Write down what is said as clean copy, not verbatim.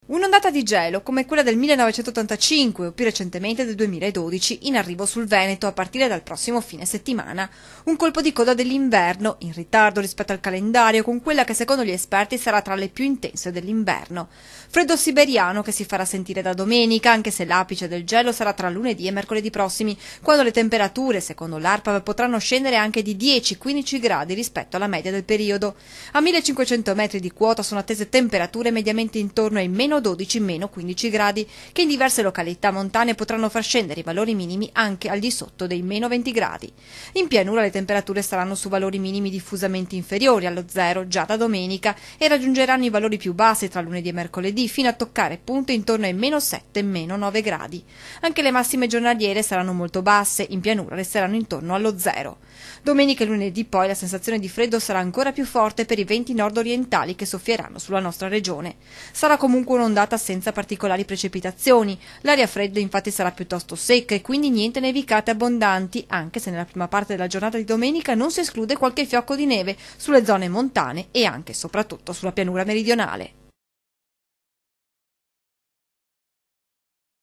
Un'ondata di gelo come quella del 1985 o più recentemente del 2012 in arrivo sul Veneto a partire dal prossimo fine settimana. Un colpo di coda dell'inverno, in ritardo rispetto al calendario, con quella che secondo gli esperti sarà tra le più intense dell'inverno. Freddo siberiano che si farà sentire da domenica, anche se l'apice del gelo sarà tra lunedì e mercoledì prossimi, quando le temperature, secondo l'ARPAV, potranno scendere anche di 10-15 gradi rispetto alla media del periodo. A 1500 metri di quota sono attese temperature mediamente intorno ai meno 12-15 gradi, che in diverse località montane potranno far scendere i valori minimi anche al di sotto dei meno 20 gradi. In pianura le temperature saranno su valori minimi diffusamente inferiori allo zero già da domenica e raggiungeranno i valori più bassi tra lunedì e mercoledì, fino a toccare punte intorno ai meno 7-meno 9 gradi. Anche le massime giornaliere saranno molto basse, in pianura resteranno intorno allo zero. Domenica e lunedì poi la sensazione di freddo sarà ancora più forte per i venti nord-orientali che soffieranno sulla nostra regione. Sarà comunque un'ondata senza particolari precipitazioni. L'aria fredda infatti sarà piuttosto secca e quindi niente nevicate abbondanti, anche se nella prima parte della giornata di domenica non si esclude qualche fiocco di neve sulle zone montane e anche e soprattutto sulla pianura meridionale.